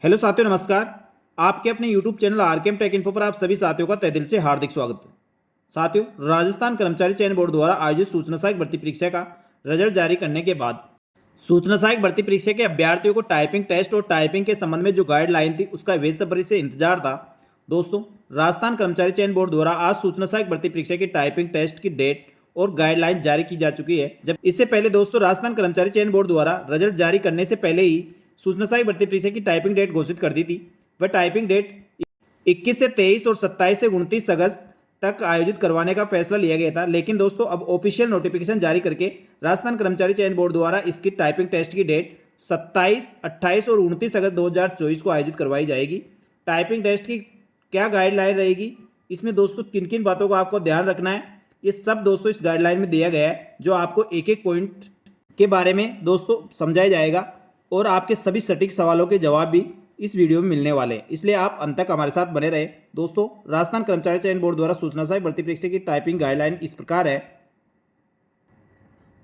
Hello साथियों, नमस्कार। आपके अपने YouTube channel RKM take info पर आप सभी साथियों का तहे दिल से हार्दिक स्वागत है। साथियों, राजस्थान कर्मचारी चयन बोर्ड द्वारा आयोजित सूचना सहायक भर्ती परीक्षा का रिजल्ट जारी करने के बाद सूचना सहायक भर्ती परीक्षा के अभ्यर्थियों को टाइपिंग टेस्ट और टाइपिंग के संबंध में जो गाइडलाइन थी उसका बेसब्री से इंतजार था। दोस्तों, राजस्थान कर्मचारी चयन बोर्ड द्वारा आज सूचना सहायक भर्ती परीक्षा की टाइपिंग टेस्ट की डेट और गाइडलाइन जारी की जा चुकी है। जब इससे पहले दोस्तों, राजस्थान कर्मचारी चयन बोर्ड द्वारा रिजल्ट जारी करने से पहले ही सूचना सहायक भर्ती परीक्षा की टाइपिंग डेट घोषित कर दी थी। वह टाइपिंग डेट 21 से 23 और 27 से 29 अगस्त तक आयोजित करवाने का फैसला लिया गया था। लेकिन दोस्तों, अब ऑफिशियल नोटिफिकेशन जारी करके राजस्थान कर्मचारी चयन बोर्ड द्वारा इसकी टाइपिंग टेस्ट की डेट 27, 28 और 29 अगस्त 2024 को आयोजित करवाई जाएगी। टाइपिंग टेस्ट की क्या गाइडलाइन रहेगी, इसमें दोस्तों किन किन बातों का आपको ध्यान रखना है, ये सब दोस्तों इस गाइडलाइन में दिया गया है, जो आपको एक एक पॉइंट के बारे में दोस्तों समझाया जाएगा और आपके सभी सटीक सवालों के जवाब भी इस वीडियो में मिलने वाले हैं। इसलिए आप अंत तक हमारे साथ बने रहे। दोस्तों, राजस्थान कर्मचारी चयन बोर्ड द्वारा सूचना सहायक भर्ती परीक्षा की टाइपिंग गाइडलाइन इस प्रकार है।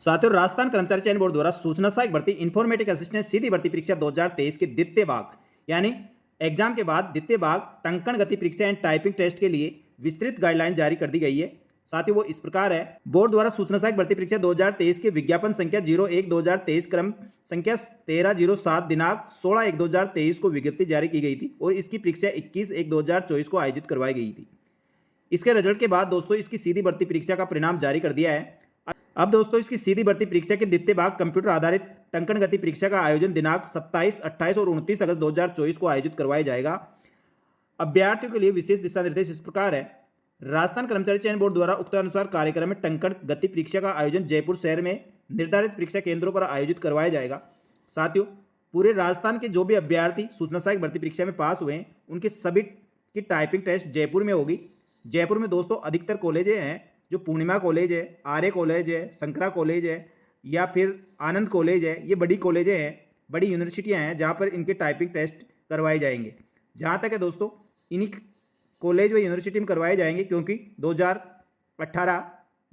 साथियों, राजस्थान कर्मचारी चयन बोर्ड द्वारा सूचना सहायक भर्ती इन्फॉर्मेटिक असिस्टेंट सीधी भर्ती परीक्षा 2023 के द्वितीय भाग यानी एग्जाम के बाद द्वितीय भाग टंकण गति परीक्षा एंड टाइपिंग टेस्ट के लिए विस्तृत गाइडलाइन जारी कर दी गई है। साथियों, वो इस प्रकार है। बोर्ड द्वारा सूचना सहायक भर्ती परीक्षा 2023 के विज्ञापन संख्या 01/2023 क्रम संख्या 1307 दिनांक 16/1/2023 को विज्ञप्ति जारी की गई थी और इसकी परीक्षा 21/1/2024 को आयोजित करवाई गई थी। इसके रिजल्ट के बाद दोस्तों इसकी सीधी भर्ती परीक्षा का परिणाम जारी कर दिया है। अब दोस्तों इसकी सीधी भर्ती परीक्षा के द्वितीय भाग कंप्यूटर आधारित टंकण गति परीक्षा का आयोजन दिनांक 27, 28 और 29 अगस्त 2024 को आयोजित करवाया जाएगा। अभ्यर्थियों के लिए विशेष दिशा निर्देश इस प्रकार है। राजस्थान कर्मचारी चयन बोर्ड द्वारा उक्त अनुसार कार्यक्रम में टंकण गति परीक्षा का आयोजन जयपुर शहर में निर्धारित परीक्षा केंद्रों पर आयोजित करवाया जाएगा। साथियों, पूरे राजस्थान के जो भी अभ्यर्थी सूचना सहायक भर्ती परीक्षा में पास हुए हैं, उनके सभी की टाइपिंग टेस्ट जयपुर में होगी। जयपुर में दोस्तों अधिकतर कॉलेजें हैं, जो पूर्णिमा कॉलेज है, आर्य कॉलेज है, शंकरा कॉलेज है या फिर आनंद कॉलेज है। ये बड़ी कॉलेजें हैं, बड़ी यूनिवर्सिटियां हैं जहां पर इनके टाइपिंग टेस्ट करवाए जाएंगे। जहां तक है दोस्तों, इन्हीं कॉलेज व यूनिवर्सिटी में करवाए जाएंगे, क्योंकि 2018,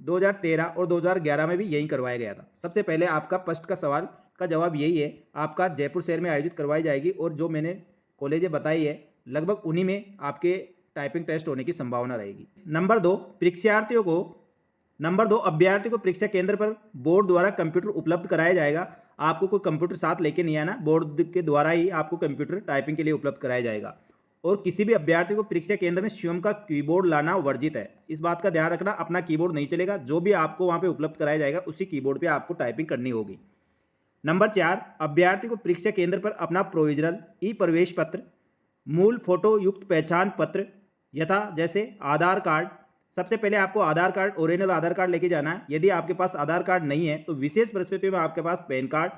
2013 और 2011 में भी यही करवाया गया था। सबसे पहले आपका फर्स्ट का सवाल का जवाब यही है, आपका जयपुर शहर में आयोजित करवाई जाएगी और जो मैंने कॉलेजें बताई है लगभग उन्हीं में आपके टाइपिंग टेस्ट होने की संभावना रहेगी। नंबर दो, अभ्यर्थी को परीक्षा केंद्र पर बोर्ड द्वारा कंप्यूटर उपलब्ध कराया जाएगा। आपको कोई कंप्यूटर साथ लेके नहीं आना, बोर्ड के द्वारा ही आपको कंप्यूटर टाइपिंग के लिए उपलब्ध कराया जाएगा। और किसी भी अभ्यर्थी को परीक्षा केंद्र में स्वयं का कीबोर्ड लाना वर्जित है। इस बात का ध्यान रखना, अपना कीबोर्ड नहीं चलेगा। जो भी आपको वहां पे उपलब्ध कराया जाएगा उसी कीबोर्ड पे आपको टाइपिंग करनी होगी। नंबर 4, अभ्यर्थी को परीक्षा केंद्र पर अपना प्रोविजनल ई प्रवेश पत्र, मूल फोटो युक्त पहचान पत्र यथा जैसे आधार कार्ड। सबसे पहले आपको आधार कार्ड, ओरिजिनल आधार कार्ड लेके जाना है। यदि आपके पास आधार कार्ड नहीं है तो विशेष परिस्थितियों में आपके पास PAN card,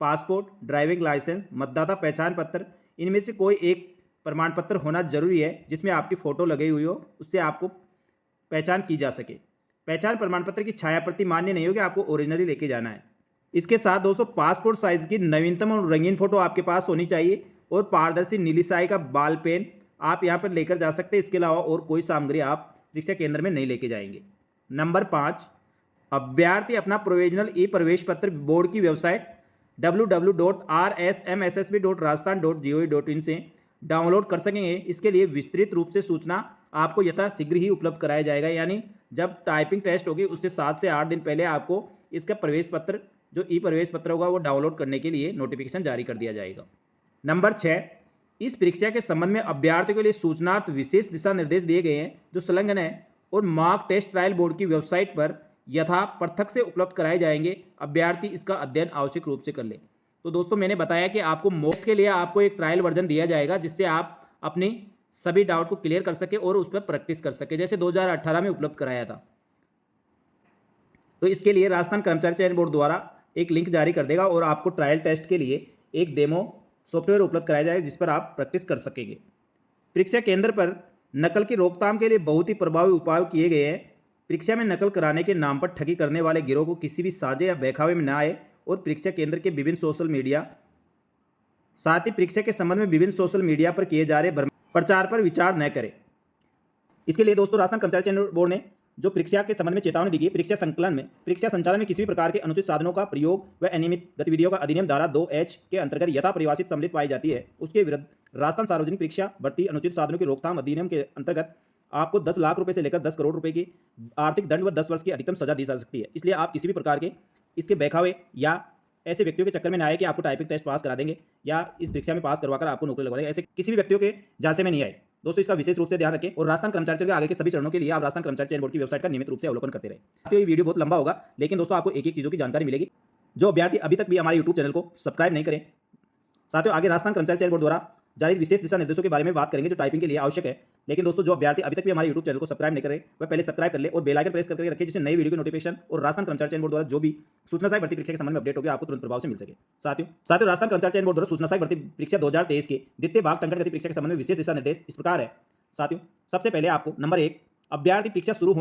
passport, driving licence, मतदाता पहचान पत्र, इनमें से कोई एक प्रमाण पत्र होना जरूरी है जिसमें आपकी फोटो लगी हुई हो, उससे आपको पहचान की जा सके। पहचान प्रमाण पत्र की छाया प्रति मान्य नहीं होगी, आपको ओरिजिनली लेके जाना है। इसके साथ दोस्तों पासपोर्ट साइज की नवीनतम और रंगीन फोटो आपके पास होनी चाहिए और पारदर्शी नीली स्याही का बाल पेन आप यहाँ पर लेकर जा सकते हैं। इसके अलावा और कोई सामग्री आप परीक्षा केंद्र में नहीं लेके जाएंगे। नंबर 5, अभ्यर्थी अपना प्रोविजनल ई प्रवेश पत्र बोर्ड की वेबसाइट www.rsmssb.rajasthan.gov.in से डाउनलोड कर सकेंगे। इसके लिए विस्तृत रूप से सूचना आपको यथाशीघ्र ही उपलब्ध कराया जाएगा, यानी जब टाइपिंग टेस्ट होगी उससे 7 से 8 दिन पहले आपको इसका प्रवेश पत्र, जो ई प्रवेश पत्र होगा, वो डाउनलोड करने के लिए नोटिफिकेशन जारी कर दिया जाएगा। नंबर 6, इस परीक्षा के संबंध में अभ्यर्थियों के लिए सूचनार्थ विशेष दिशा निर्देश दिए गए हैं जो संलग्न है और मॉक टेस्ट ट्रायल बोर्ड की वेबसाइट पर यथा पृथक से उपलब्ध कराए जाएंगे। अभ्यर्थी इसका अध्ययन आवश्यक रूप से कर ले। तो दोस्तों, मैंने बताया कि आपको मोस्ट के लिए आपको एक ट्रायल वर्जन दिया जाएगा जिससे आप अपनी सभी डाउट को क्लियर कर सके और उस पर प्रैक्टिस कर सके, जैसे 2018 में उपलब्ध कराया था। तो इसके लिए राजस्थान कर्मचारी चयन बोर्ड द्वारा एक लिंक जारी कर देगा और आपको ट्रायल टेस्ट के लिए एक डेमो सॉफ्टवेयर उपलब्ध कराया जाएगा जिस पर आप प्रैक्टिस कर सकेंगे। परीक्षा केंद्र पर नकल की रोकथाम के लिए बहुत ही प्रभावी उपाय किए गए हैं। परीक्षा में नकल कराने के नाम पर ठगी करने वाले गिरोह को किसी भी साझे या बहकावे में न आए और परीक्षा केंद्र के विभिन्न सोशल मीडिया, साथ ही परीक्षा के संबंध में विभिन्न सोशल मीडिया पर किए जा रहे प्रचार पर विचार न करें। इसके लिए दोस्तों राजस्थान कर्मचारी चयन बोर्ड ने जो परीक्षा के संबंध में चेतावनी दी गई, परीक्षा संचालन में किसी भी प्रकार के अनुचित साधनों का प्रयोग व अनियमित गतिविधियों का अधिनियम धारा 2H के अंतर्गत यथा परिभाषित सम्मिलित पाई जाती है, उसके विरुद्ध राजस्थान सार्वजनिक परीक्षा भर्ती अनुचित साधनों की रोकथाम अधिनियम के अंतर्गत आपको 10 लाख रुपए से लेकर 10 करोड़ रुपए की आर्थिक दंड व 10 वर्ष की अधिकतम सजा दी जा सकती है। इसलिए आप किसी भी प्रकार के इसके बहकावे या ऐसे व्यक्तियों के चक्कर में ना आए कि आपको टाइपिंग टेस्ट पास करा देंगे या इस परीक्षा में पास करवाकर आपको नौकरी लगवा देंगे, ऐसे किसी भी व्यक्तियों के झांसे में नहीं आए। दोस्तों, इसका विशेष रूप से ध्यान रखें और राजस्थान कर्मचारी चयन के आगे के सभी चरणों के लिए आप राजस्थान कर्मचारी चयन बोर्ड की वेबसाइट का नियमित रूप से अवलोकन करते रहे। तो ये वीडियो बहुत लंबा होगा, लेकिन दोस्तों आपको एक एक चीज़ों की जानकारी मिलेगी। जो अभ्यर्थी अभी तक भी हमारे यूट्यूब चैनल को सब्सक्राइब नहीं करें, साथियों आगे राजस्थान कर्मचारी चयन बोर्ड द्वारा जारी विशेष दिशा निर्देशों के बारे में बात करेंगे जो टाइपिंग के लिए आवश्यक है। लेकिन दोस्तों, जो अभ्यर्थी अभी तक भी हमारे यूट्यूब चैनल को सब्सक्राइब नहीं करे, वह पहले सब्सक्राइब कर ले और बेल आइकन प्रेस करके रखें, जिससे नई वीडियो की नोटिफिकेशन और राजस्थान कर्मचारी चयन बोर्ड द्वारा जो भी सूचना सहायक भर्ती परीक्षा के संबंध में अपडेट होगी आपको तुरंत प्रभाव से मिल सके। साथियों राजस्थान कर्मचारी चयन बोर्ड द्वारा सूचना सहायक भर्ती परीक्षा 2023 के द्वितीय भाग टंकण गति परीक्षा के संबंध में विशेष दिशा निर्देश इस प्रकार है। साथियों, सबसे पहले आपको नंबर 1 अभ्यर्थी परीक्षा शुरू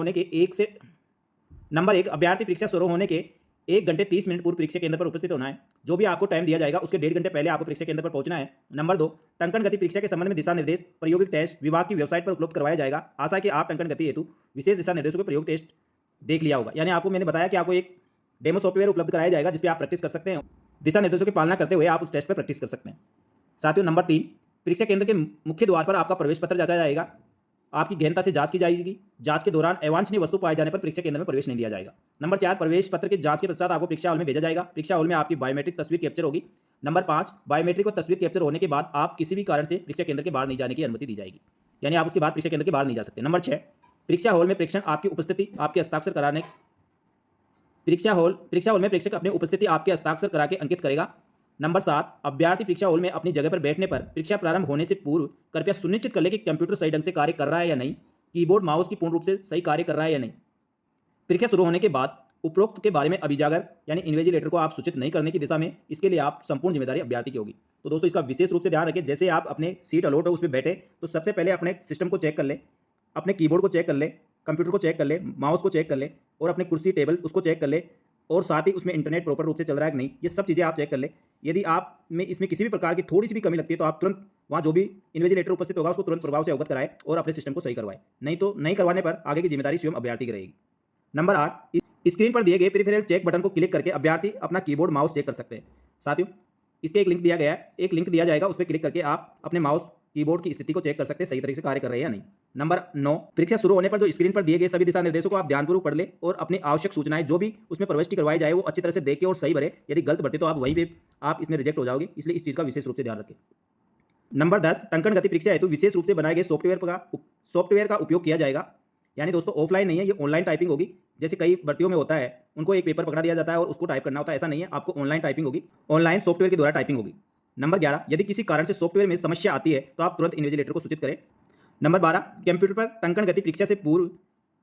होने के 1 घंटे 30 मिनट पूर्व परीक्षा केंद्र पर उपस्थित होना है। जो भी आपको टाइम दिया जाएगा उसके 1.5 घंटे पहले आपको परीक्षा केंद्र पर पहुंचना है। नंबर 2 टंकण गति परीक्षा के संबंध में दिशा निर्देश प्रायोगिक टेस्ट विभाग की वेबसाइट पर उपलब्ध करवाया जाएगा। आशा है कि आप टंकण गति हेतु विशेष दिशा निर्देशों के प्रयोग टेस्ट देख लिया होगा। यानी आपको मैंने बताया कि आपको एक डेमो सॉफ्टवेयर उपलब्ध कराया जाएगा जिस पर आप प्रैक्टिस कर सकते हैं। दिशा निर्देशों की पालना करते हुए आप उस टेस्ट पर प्रैक्टिस कर सकते हैं। साथियों, नंबर 3 परीक्षा केंद्र के मुख्य द्वार पर आपका प्रवेश पत्र जांचा जाएगा। आपकी गहनता से जांच की जाएगी। जांच के दौरान अवांछनीय वस्तु पाए जाने पर परीक्षा केंद्र में प्रवेश नहीं दिया जाएगा। नंबर 4 प्रवेश पत्र की जांच के पश्चात आपको परीक्षा हॉल में भेजा जाएगा। परीक्षा हॉल में आपकी बायोमेट्रिक तस्वीर कैप्चर होगी। नंबर 5 बायोमेट्रिक और तस्वीर कैप्चर होने के बाद आप किसी भी कारण से परीक्षा केंद्र के बाहर नहीं जाने की अनुमति दी जाएगी, यानी आप उसके बाद परीक्षा केंद्र के बाहर नहीं जा सकते। नंबर 6 परीक्षा हॉल में प्रेक्षक आपकी उपस्थिति आपके हस्ताक्षर कराने परीक्षा हॉल में प्रेक्षक अपनी उपस्थिति आपके हस्ताक्षर करा के अंकित करेगा। नंबर 7 अभ्यर्थी परीक्षा हॉल में अपनी जगह पर बैठने पर परीक्षा प्रारंभ होने से पूर्व कृपया सुनिश्चित कर ले कि कंप्यूटर सही ढंग से कार्य कर रहा है या नहीं, कीबोर्ड माउस की पूर्ण रूप से सही कार्य कर रहा है या नहीं। परीक्षा शुरू होने के बाद उपरोक्त के बारे में अभिजागर यानी इन्विजिलेटर को आप सूचित नहीं करने की दिशा में इसके लिए आप संपूर्ण जिम्मेदारी अभ्यर्थी की होगी। तो दोस्तों, इसका विशेष रूप से ध्यान रखें। जैसे आप अपने सीट अलॉट हो उस पर बैठे तो सबसे पहले अपने सिस्टम को चेक कर ले, अपने कीबोर्ड को चेक कर ले, कंप्यूटर को चेक कर ले, माउस को चेक कर ले और अपने कुर्सी टेबल उसको चेक कर ले और साथ ही उसमें इंटरनेट प्रॉपर रूप से चल रहा है कि नहीं, ये सब चीज़ें आप चेक कर ले। यदि आप में इसमें किसी भी प्रकार की थोड़ी सी भी कमी लगती है तो आप तुरंत वहाँ जो भी इन्विजिलेटर उपस्थित होगा उसको तुरंत प्रभाव से अवगत कराए और अपने सिस्टम को सही करवाए। नहीं तो नहीं करवाने पर आगे की जिम्मेदारी स्वयं अभ्यर्थी की रहेगी। नंबर 8 स्क्रीन पर दिए गए पेरिफेरल चेक बटन को क्लिक करके अभ्यर्थी अपना कीबोर्ड माउस चेक कर सकते हैं। साथियों, इसके एक लिंक दिया गया है, एक लिंक दिया जाएगा, उस पर क्लिक करके आप अपने माउस कीबोर्ड की स्थिति को चेक कर सकते हैं सही तरीके से कार्य कर रहे हैं या नहीं। नंबर 9 परीक्षा शुरू होने पर जो स्क्रीन पर दिए गए सभी दिशा निर्देशों को आप ध्यानपूर्वक पढ़ ले और अपनी आवश्यक सूचनाएं जो भी उसमें प्रविष्टि करवाई जाए वो अच्छी तरह से देख के और सही भरे। यदि गलत भरते तो आप वहीं पे आप इसमें रिजेक्ट हो जाओगे, इसलिए इस चीज़ का विशेष रूप से ध्यान रखें। नंबर 10 टंकण गति परीक्षा हेतु विशेष रूप से बनाए गए सॉफ्टवेयर का उपयोग किया जाएगा। यानी दोस्तों ऑफलाइन नहीं है, ये ऑनलाइन टाइपिंग होगी। जैसे कई भर्तियों में होता है, उनको एक पेपर पकड़ा दिया जाता है और उसको टाइप करना होता है, ऐसा नहीं है। आपको ऑनलाइन टाइपिंग होगी, ऑनलाइन सॉफ्टवेयर के द्वारा टाइपिंग होगी। नंबर 11 यदि किसी कारण से सॉफ्टवेयर में समस्या आती है तो आप तुरंत इन्विजिलेटर को सूचित करें। नंबर 12 कंप्यूटर पर टंकण गति परीक्षा से पूर्व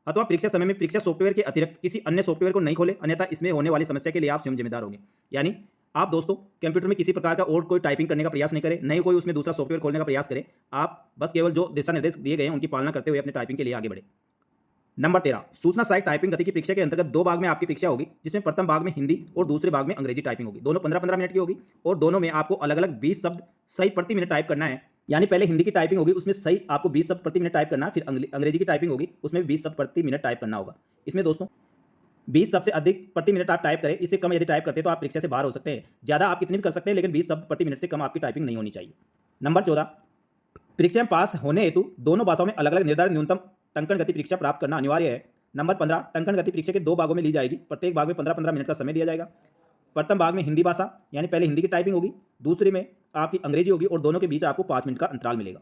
अथवा परीक्षा समय में परीक्षा सॉफ्टवेयर के अतिरिक्त किसी अन्य सॉफ्टवेयर को नहीं खोले, अन्यथा इसमें होने वाली समस्या के लिए आप स्वयं जिम्मेदार होंगे। यानी आप दोस्तों कंप्यूटर में किसी प्रकार का और कोई टाइपिंग करने का प्रयास नहीं करें, नहीं कोई उसमें दूसरा सॉफ्टवेयर खोलने का प्रयास करें। आप बस केवल जो दिशा निर्देश दिए गए हैं उनकी पालना करते हुए अपने टाइपिंग के लिए आगे बढ़े। नंबर 13 सूचना सहायक टाइपिंग गति की परीक्षा के अंतर्गत 2 भाग में आपकी परीक्षा होगी, जिसमें प्रथम भाग में हिंदी और दूसरे भाग में अंग्रेजी टाइपिंग होगी। दोनों 15-15 मिनट की होगी और दोनों में आपको अलग अलग 20 शब्द सही प्रति मिनट टाइप करना है। यानी पहले हिंदी की टाइपिंग होगी, उसमें सही आपको 20 शब्द प्रति मिनट टाइप करना है, फिर अंग्रेजी की टाइपिंग होगी, उसमें 20 शब्द प्रति मिनट टाइप करना होगा। इसमें दोस्तों 20 शब्द से अधिक प्रति मिनट आप टाइप करें, इससे कम यदि टाइप करते हैं तो आप परीक्षा से बाहर हो सकते हैं। ज़्यादा आप कितनी भी कर सकते हैं, लेकिन 20 शब्द प्रति मिनट से कम आपकी टाइपिंग नहीं होनी चाहिए। नंबर 14 परीक्षा में पास होने हेतु दोनों भाषाओं में अलग अलग निर्धारित न्यूनतम टंकण गति परीक्षा प्राप्त करना अनिवार्य है। नंबर 15 टंकण गति परीक्षा के 2 भागों में ली जाएगी, प्रत्येक भाग में 15-15 मिनट का समय दिया जाएगा। प्रथम भाग में हिंदी भाषा यानी पहले हिंदी की टाइपिंग होगी, दूसरी में आपकी अंग्रेजी होगी और दोनों के बीच आपको 5 मिनट का अंतराल मिलेगा।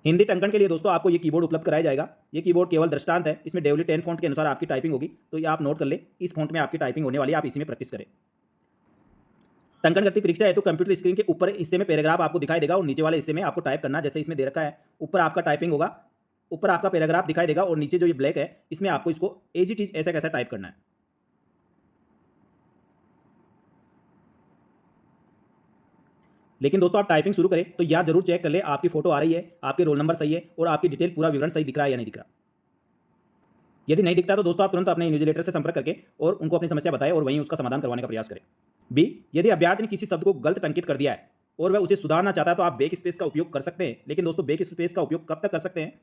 हिंदी टंकण के लिए दोस्तों आपको ये कीबोर्ड उपलब्ध कराया जाएगा। ये कीबोर्ड केवल दृष्टांत है, इसमें WD10 फॉन्ट के अनुसार आपकी टाइपिंग होगी, तो ये आप नोट कर ले, इस फॉन्ट में आपकी टाइपिंग होने वाली है, आप इसी में प्रैक्टिस करें। टंकण गति परीक्षा है तो कंप्यूटर स्क्रीन के ऊपर हिस्से में पैराग्राफ आपको दिखाई देगा और नीचे वाले हिस्से में आपको टाइप करना, जैसे इसमें दे रखा है। ऊपर आपका टाइपिंग होगा, ऊपर आपका पैराग्राफ दिखाई देगा और नीचे जो ये ब्लैक है इसमें आपको इसको एज इट इज ऐसा कैसा टाइप करना है। लेकिन दोस्तों आप टाइपिंग शुरू करें तो यहाँ जरूर चेक कर ले आपकी फोटो आ रही है, आपके रोल नंबर सही है और आपकी डिटेल पूरा विवरण सही दिख रहा है या नहीं दिख रहा। यदि नहीं दिखता तो दोस्तों आप तुरंत अपने इन्विजिलेटर से संपर्क करके और उनको अपनी समस्या बताएं और वहीं उसका समाधान करवाने का प्रयास करें। बी यदि अभ्यर्थी ने किसी शब्द को गलत टंकित कर दिया है और वह उसे सुधारना चाहता है तो आप बैक स्पेस का उपयोग कर सकते हैं। लेकिन दोस्तों बैक स्पेस का उपयोग कब तक कर सकते हैं?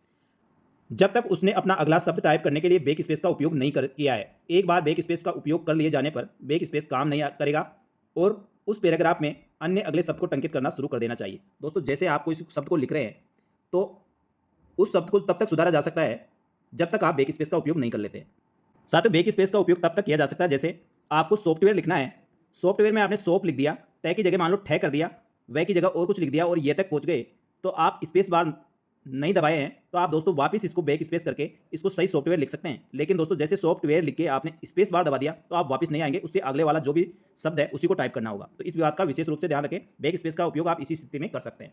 जब तक उसने अपना अगला शब्द टाइप करने के लिए बैक स्पेस का उपयोग नहीं किया है। एक बार बैक स्पेस का उपयोग कर लिए जाने पर बैक स्पेस काम नहीं करेगा और उस पैराग्राफ में अन्य अगले शब्द को टंकित करना शुरू कर देना चाहिए। दोस्तों जैसे आप कोई शब्द को लिख रहे हैं तो उस शब्द को तब तक सुधारा जा सकता है जब तक आप बैक स्पेस का उपयोग नहीं कर लेते हैं। साथियों बैक स्पेस का उपयोग तब तक किया जा सकता है जैसे आपको सॉफ्टवेयर लिखना है, सॉफ्टवेयर में आपने सॉफ्ट लिख दिया, टै की जगह मान लो ठै कर दिया, वह की जगह और कुछ लिख दिया और ये तक पहुंच गए, तो आप स्पेस बार नहीं दबाए हैं तो आप दोस्तों वापस इसको बैक स्पेस करके इसको सही सॉफ्टवेयर लिख सकते हैं। लेकिन दोस्तों जैसे सॉफ्टवेयर लिख के आपने स्पेस बार दबा दिया तो आप वापस नहीं आएंगे, उससे अगले वाला जो भी शब्द है उसी को टाइप करना होगा। तो इस बात का विशेष रूप से ध्यान रखें, बैक स्पेस का उपयोग आप इसी स्थिति में कर सकते हैं।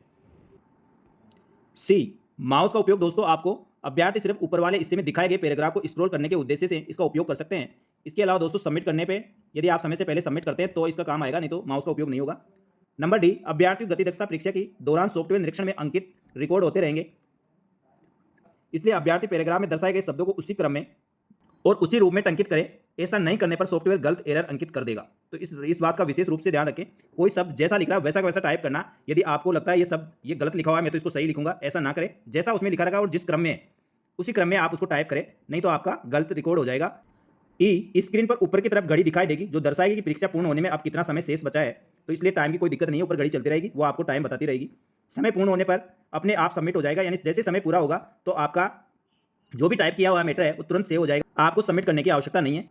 सी, माउस का उपयोग दोस्तों आपको अभ्यर्थी सिर्फ ऊपर वाले हिस्से में दिखाए गए पैराग्राफ को स्क्रॉल करने के उद्देश्य से इसका उपयोग कर सकते हैं। इसके अलावा दोस्तों सबमिट करने पे यदि आप समय से पहले सबमिट करते हैं तो इसका काम आएगा, नहीं तो माउस का उपयोग नहीं होगा। नंबर डी, अभ्यर्थी गति दक्षता परीक्षा की दौरान सॉफ्टवेयर निरीक्षण में अंकित रिकॉर्ड होते रहेंगे, इसलिए अभ्यर्थी पैराग्राफ में दर्शाए गए शब्दों को उसी क्रम में और उसी रूप में टंकित करे। ऐसा नहीं करने पर सॉफ्टवेयर गलत एरर अंकित कर देगा। तो इस बात का विशेष रूप से ध्यान रखें, कोई शब्द जैसा लिख रहा है वैसा का वैसा टाइप करना। यदि आपको लगता है ये शब्द ये गलत लिखा हुआ है मैं तो इसको सही लिखूंगा, ऐसा ना करें। जैसा उसमें लिखा रहेगा और जिस क्रम में है उसी क्रम में आप उसको टाइप करें, नहीं तो आपका गलत रिकॉर्ड हो जाएगा। ई, स्क्रीन पर ऊपर की तरफ घड़ी दिखाई देगी जो दर्शाएगी कि परीक्षा पूर्ण होने में अब कितना समय शेष बचा है, तो इसलिए टाइम की कोई दिक्कत नहीं है, ऊपर घड़ी चलती रहेगी, वो आपको टाइम बताती रहेगी। समय पूर्ण होने पर अपने आप सबमिट हो जाएगा, यानी जैसे समय पूरा होगा तो आपका जो भी टाइप किया हुआ मैटर है वो तुरंत सेव हो जाएगा, आपको सबमिट करने की आवश्यकता नहीं है।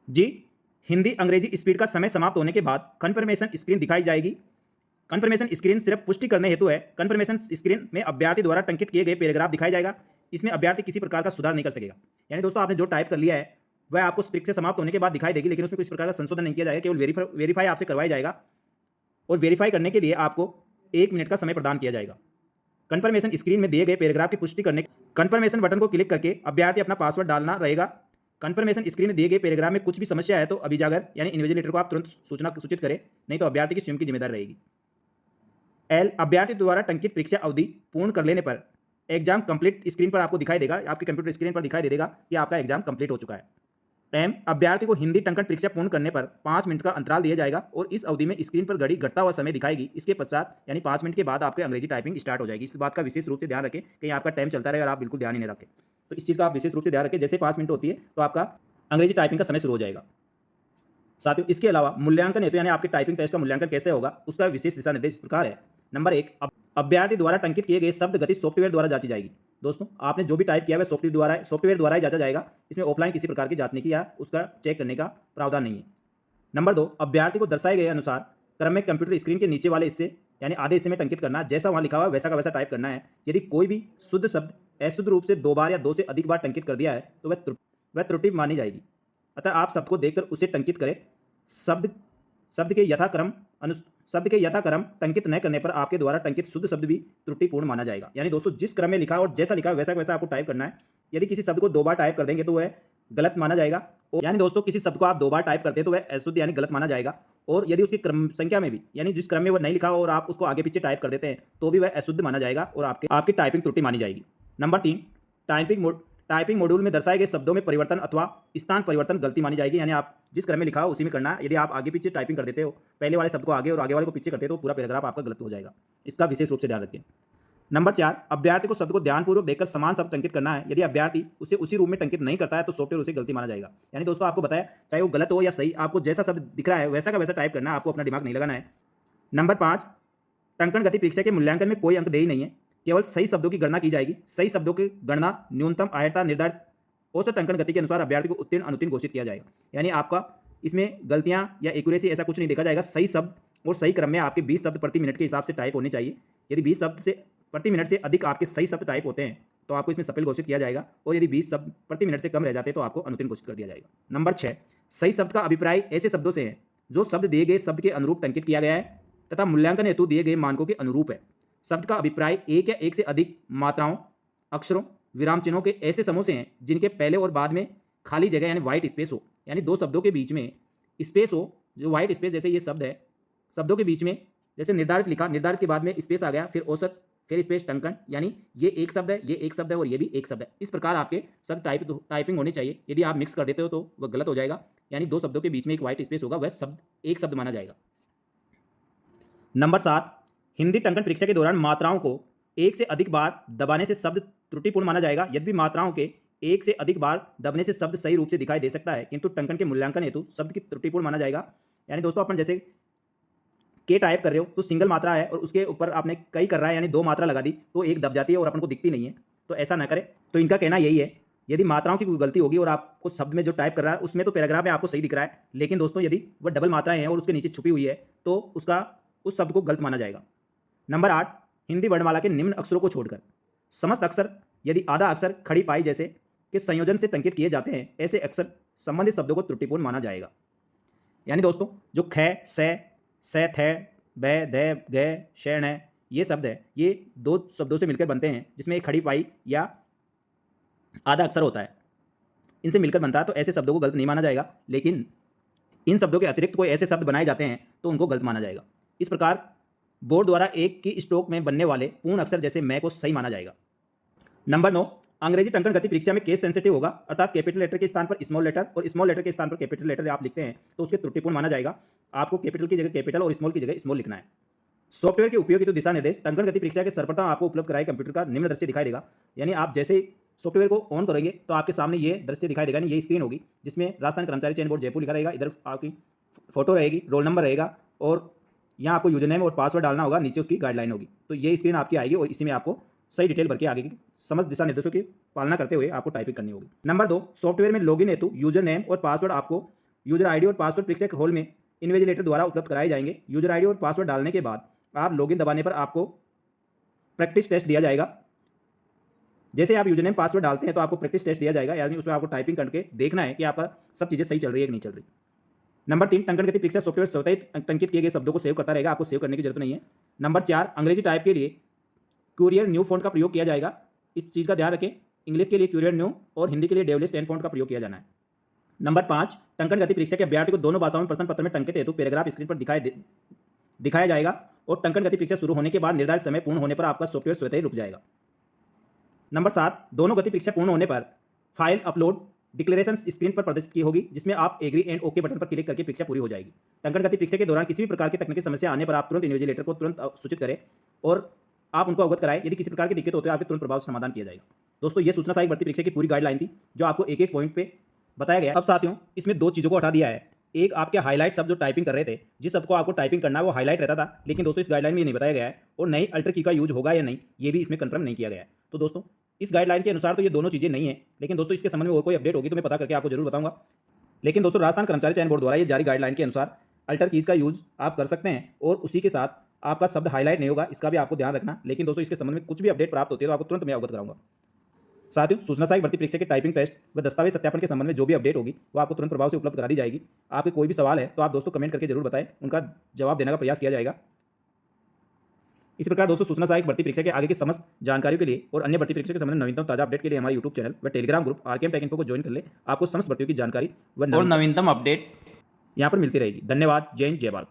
जी, हिंदी अंग्रेजी स्पीड का समय समाप्त होने के बाद कन्फर्मेशन स्क्रीन दिखाई जाएगी। कन्फर्मेशन स्क्रीन सिर्फ पुष्टि करने हेतु है। कन्फर्मेशन स्क्रीन में अभ्यर्थी द्वारा टंकित किए गए पैराग्राफ दिखाया जाएगा, इसमें अभ्यर्थी किसी प्रकार का सुधार नहीं कर सकेगा। यानी दोस्तों आपने जो टाइप कर लिया है वह आपको परीक्षा समाप्त होने के बाद दिखाई देगी, लेकिन उसमें किसी प्रकार का संशोधन नहीं किया जाएगा, केवल वेरीफाई आपसे करवाया जाएगा और वेरीफाई करने के लिए आपको 1 मिनट का समय प्रदान किया जाएगा। कन्फर्मेशन स्क्रीन में दिए गए पैराग्राफ की पुष्टि करने कन्फर्मेशन बटन को क्लिक करके अभ्यर्थी अपना पासवर्ड डालना रहेगा। कन्फर्मेशन स्क्रीन में दिए गए पैराग्राफ में कुछ भी समस्या है तो अभिजागर यानी इन्विजिलेटर को आप तुरंत सूचित करें, नहीं तो अभ्यर्थी की स्वयं की जिम्मेदारी रहेगी। एल, अभ्यर्थी द्वारा टंकित परीक्षा अवधि पूर्ण कर लेने पर एग्जाम कंप्लीट स्क्रीन पर आपको दिखाई देगा, आपकी कंप्यूटर स्क्रीन पर दिखाई दे देगा कि आपका एग्जाम कंप्लीट हो चुका है। एम, अभ्यर्थी को हिंदी टंकन परीक्षा पूर्ण करने पर 5 मिनट का अंतराल दिया जाएगा और इस अवधि में स्क्रीन पर घड़ी घटता हुआ समय दिखाएगी। इसके पश्चात यानी 5 मिनट के बाद आपके अंग्रेजी टाइपिंग स्टार्ट हो जाएगी। इस बात का विशेष रूप से ध्यान रखें, कहीं आपका टाइम चलता रहे और आप बिल्कुल ध्यान ही नहीं रखें, तो इस चीज़ का आप विशेष रूप से ध्यान रखें। जैसे 5 मिनट होती है तो आपका अंग्रेजी टाइपिंग का समय शुरू हो जाएगा। साथियों इसके अलावा मूल्यांकन हेतु यानी आपके टाइपिंग टेस्ट का मूल्यांकन कैसे होगा उसका विशेष दिशा निर्देश इस प्रकार है। नंबर 1, अभ्यर्थी द्वारा टंकित किए गए शब्द गति सॉफ्टवेयर द्वारा जांची जाएगी। दोस्तों आपने जो भी टाइप किया है सॉफ्टवेयर द्वारा ही जांचा जाएगा, इसमें ऑफलाइन किसी प्रकार की जांचने की या उसका चेक करने का प्रावधान नहीं है। नंबर 2, अभ्यर्थी को दर्शाए गए अनुसार क्रम में कंप्यूटर स्क्रीन के नीचे वाले हिस्से यानी आधे हिस्से में टंकित करना, जैसा वहां लिखा हुआ है वैसा का वैसा टाइप करना है। यदि कोई भी शुद्ध शब्द अशुद्ध रूप से 2 बार या 2 से अधिक बार टंकित कर दिया है तो वह त्रुटि मानी जाएगी। अतः आप शब्द को देखकर उसे टंकित करें। शब्द के यथाक्रम टंकित न करने पर आपके द्वारा टंकित शुद्ध शब्द भी त्रुटिपूर्ण माना जाएगा। यानी दोस्तों जिस क्रम में लिखा है और जैसा लिखा है वैसा वैसा आपको टाइप करना है। यदि किसी शब्द को 2 बार टाइप कर देंगे तो वह गलत माना जाएगा। यानी दोस्तों किसी शब्द को आप 2 बार टाइप करते हैं तो वह अशुद्ध यानी गलत माना जाएगा, और यदि उसकी क्रम संख्या में भी यानी जिस क्रम में वह नहीं लिखा और आप उसको आगे पीछे टाइप कर देते हैं तो भी वह अशुद्ध माना जाएगा और आपकी टाइपिंग त्रुटि मानी जाएगी। नंबर 3, टाइपिंग मॉड्यूल में दर्शाए गए शब्दों में परिवर्तन अथवा स्थान परिवर्तन गलती मानी जाएगी। यानी आप जिस क्रम में लिखा हो उसी में करना है। यदि आप आगे पीछे टाइपिंग कर देते हो, पहले वाले शब्द को आगे और आगे वाले को पीछे करते हो तो पूरा पैराग्राफ आपका गलत हो जाएगा। इसका विशेष रूप से ध्यान रखें। नंबर 4, अभ्यर्थी को शब्द को ध्यानपूर्वक देखकर समान शब्द टंकित करना है। यदि अभ्यर्थी उसे उसी रूप में टंकित नहीं करता है तो सॉफ्टवेयर उसे गलती माना जाएगा। यानी दोस्तों आपको बताया चाहे वो गलत हो या सही, आपको जैसा शब्द दिख रहा है वैसा का वैसा टाइप करना है, आपको अपना दिमाग नहीं लगाना है। नंबर 5, टंकन गति परीक्षा के मूल्यांकन में कोई अंकदेय नहीं है, केवल सही शब्दों की गणना की जाएगी। सही शब्दों की गणना न्यूनतम आयता निर्धारित औसत टंकन गति के अनुसार अभ्यर्थी को उत्तीर्ण अनुत्तीर्ण घोषित किया जाएगा। यानी आपका इसमें गलतियां या एक्यूरेसी ऐसा कुछ नहीं देखा जाएगा। सही शब्द और सही क्रम में आपके 20 शब्द प्रति मिनट के हिसाब से टाइप होने चाहिए। यदि 20 शब्द से प्रति मिनट से अधिक आपके सही शब्द टाइप होते हैं तो आपको इसमें सफल घोषित किया जाएगा, और यदि 20 शब्द प्रति मिनट से कम रह जाते हैं तो आपको अनुत्तीर्ण घोषित कर दिया जाएगा। नंबर 6, सही शब्द का अभिप्राय ऐसे शब्दों से है जो शब्द दिए गए शब्द के अनुरूप टंकित किया गया है तथा मूल्यांकन हेतु दिए गए मानकों के अनुरूप है। शब्द का अभिप्राय एक या एक से अधिक मात्राओं, अक्षरों, विराम चिन्हों के ऐसे समूह से हैं जिनके पहले और बाद में खाली जगह यानी व्हाइट स्पेस हो। यानी 2 शब्दों के बीच में स्पेस हो, जो व्हाइट स्पेस जैसे ये शब्द है, शब्दों के बीच में जैसे निर्धारित लिखा, निर्धारित के बाद में स्पेस आ गया, फिर औसत, फिर स्पेस टंकन, यानी ये एक शब्द है, ये एक शब्द है और ये भी एक शब्द है। इस प्रकार आपके शब्द टाइपिंग होने चाहिए। यदि आप मिक्स कर देते हो तो वह गलत हो जाएगा। यानी 2 शब्दों के बीच में एक व्हाइट स्पेस होगा, वह शब्द एक शब्द माना जाएगा। नंबर 7, हिंदी टंकन परीक्षा के दौरान मात्राओं को 1 से अधिक बार दबाने से शब्द त्रुटिपूर्ण माना जाएगा। यदि मात्राओं के 1 से अधिक बार दबने से शब्द सही रूप से दिखाई दे सकता है, किंतु टंकन के मूल्यांकन हेतु शब्द की त्रुटिपूर्ण माना जाएगा। यानी दोस्तों अपन जैसे के टाइप कर रहे हो तो सिंगल मात्रा है और उसके ऊपर आपने कई कर रहा है यानी 2 मात्रा लगा दी तो एक दब जाती है और अपन को दिखती नहीं है, तो ऐसा ना करें। तो इनका कहना यही है, यदि मात्राओं की कोई गलती होगी और आपको शब्द में जो टाइप कर रहा है उसमें तो पैराग्राफ में आपको सही दिख रहा है, लेकिन दोस्तों यदि वह डबल मात्राएँ हैं और उसके नीचे छुपी हुई है तो उस शब्द को गलत माना जाएगा। नंबर 8, हिंदी वर्णमाला के निम्न अक्षरों को छोड़कर समस्त अक्षर यदि आधा अक्षर खड़ी पाई जैसे के संयोजन से टंकित किए जाते हैं, ऐसे अक्षर संबंधित शब्दों को त्रुटिपूर्ण माना जाएगा। यानी दोस्तों जो ख, से, थे, बै, दे, ग, शैण है, ये शब्द है, ये 2 शब्दों से मिलकर बनते हैं जिसमें एक खड़ी पाई या आधा अक्षर होता है, इनसे मिलकर बनता है, तो ऐसे शब्दों को गलत नहीं माना जाएगा। लेकिन इन शब्दों के अतिरिक्त कोई ऐसे शब्द बनाए जाते हैं तो उनको गलत माना जाएगा। इस प्रकार बोर्ड द्वारा एक की स्ट्रोक में बनने वाले पूर्ण अक्षर जैसे मैं को सही माना जाएगा। नंबर 9, अंग्रेजी टंकण गति परीक्षा में केस सेंसिटिव होगा, अर्थात कैपिटल लेटर के स्थान पर स्मॉल लेटर और स्मॉल लेटर के स्थान पर कैपिटल लेटर आप लिखते हैं तो उसके त्रुटिपूर्ण माना जाएगा। आपको कैपिटल की जगह कैपिटल और स्मॉल की जगह स्मॉल लिखना है। सॉफ्टवेयर के उपयोग हेतु दिशा निर्देश टंकण गति परीक्षा के सर्वप्रथम आपको उपलब्ध कराए कंप्यूटर का निम्न दृश्य दिखाई देगा। यानी आप जैसे ही सॉफ्टवेयर को ऑन करेंगे तो आपके सामने ये दृश्य दिखाई देगा, यानी ये स्क्रीन होगी जिसमें राजस्थान कर्मचारी चयन बोर्ड जयपुर लिखा रहेगा, इधर आपकी फोटो रहेगी, रोल नंबर रहेगा और यहाँ आपको यूजर नेम और पासवर्ड डालना होगा, नीचे उसकी गाइडलाइन होगी। तो ये स्क्रीन आपकी आएगी और इसी में आपको सही डिटेल भर के आगे की समस्त दिशा निर्देशों की पालना करते हुए आपको टाइपिंग करनी होगी। नंबर 2, सॉफ्टवेयर में लॉगिन हेतु यूजर नेम और पासवर्ड आपको यूजर आईडी और पासवर्ड परीक्षा के हॉल में इन्विजिलेटर द्वारा उपलब्ध कराए जाएंगे। यूजर आईडी और पासवर्ड डालने के बाद आप लॉगिन दबाने पर आपको प्रैक्टिस टेस्ट दिया जाएगा। जैसे आप यूजर नेम पासवर्ड डालते हैं तो आपको प्रैक्टिस टेस्ट दिया जाएगा, यानी उसमें आपको टाइपिंग करके देखना है कि आपका सब चीज़ें सही चल रही है कि नहीं चल रही। नंबर 3, टंकण गति परीक्षा सॉफ्टवेयर स्वतः ही टंकित किए गए शब्दों को सेव करता रहेगा, आपको सेव करने की जरूरत नहीं है। नंबर 4, अंग्रेजी टाइप के लिए क्यूरियर न्यू फॉन्ट का प्रयोग किया जाएगा। इस चीज़ का ध्यान रखें, इंग्लिश के लिए क्यूरियर न्यू और हिंदी के लिए डेवलिस 10 फॉन्ट का प्रयोग किया जाना है। नंबर 5, टंकण गति परीक्षा के अभ्यर्थी को दोनों भाषाओं में प्रश्न पत्र में टंकित हेतु पैराग्राफ स्क्रीन पर दिखाया जाएगा और टंकण गति परीक्षा शुरू होने के बाद निर्धारित समय पूर्ण होने पर आपका सॉफ्टवेयर स्वतः ही रुक जाएगा। नंबर 7, दोनों गति परीक्षा पूर्ण होने पर फाइल अपलोड डिक्लेरेशन स्क्रीन पर प्रदर्शित की होगी, जिसमें आप एग्री एंड ओके बटन पर क्लिक करके परीक्षा पूरी हो जाएगी। टंकण गति परीक्षा के दौरान किसी भी प्रकार की तकनीकी समस्या आने पर आप तुरंत इन्विजिलेटर को तुरंत सूचित करें और आप उनको अवगत कराएं। यदि किसी प्रकार की दिक्कत होती है आपके तुरंत प्रभाव से समाधान किया जाएगा। दोस्तों ये सूचना सहायक भर्ती परीक्षा की पूरी गाइडलाइन थी जो आपको एक एक पॉइंट पे बताया गया। अब साथियों इसमें 2 चीज़ों को हटा दिया है। एक आपके हाईलाइट शब्द जो टाइपिंग कर रहे थे, जिस शब्द को आपको टाइपिंग करना है वो हाईलाइट रहता था, लेकिन दोस्तों इस गाइडलाइन में ये नहीं बताया गया है और नई अल्टर की का यूज होगा या नहीं ये भी इसमें कंफर्म नहीं किया गया है। तो दोस्तों इस गाइडलाइन के अनुसार तो ये दोनों चीज़ें नहीं है, लेकिन दोस्तों इसके संबंध में और कोई अपडेट होगी तो मैं पता करके आपको जरूर बताऊंगा। लेकिन दोस्तों राजस्थान कर्मचारी चयन बोर्ड द्वारा ये जारी गाइडलाइन के अनुसार अल्टर कीज का यूज आप कर सकते हैं और उसी के साथ आपका शब्द हाईलाइट नहीं होगा, इसका भी आपको ध्यान रखना। लेकिन दोस्तों इसके संबंध में कुछ भी अपडेट प्राप्त होती है तो आपको तुरंत मैं अवगत कराऊंगा। साथियों सूचना सहायक भर्ती परीक्षा के टाइपिंग टेस्ट व दस्तावेज सत्यापन के संबंध में जो भी अपडेट होगी वो आपको तुरंत प्रभाव से उपलब्ध करा दी जाएगी। आपके कोई भी सवाल है तो आप दोस्तों कमेंट करके जरूर बताएं, उनका जवाब देने का प्रयास किया जाएगा। इस प्रकार दोस्तों सूचना सहायक भर्ती परीक्षा के आगे की समस्त जानकारियों के लिए और अन्य भर्ती परीक्षा के संबंध में नवीनतम ताजा अपडेट के लिए हमारे यूट्यूब चैनल व Telegram group RKM take info को ज्वाइन कर ले। आपको समस्त भर्तियों की जानकारी व नवीनतम अपडेट यहाँ पर मिलती रहेगी। धन्यवाद। जय हिंद, जय भारत।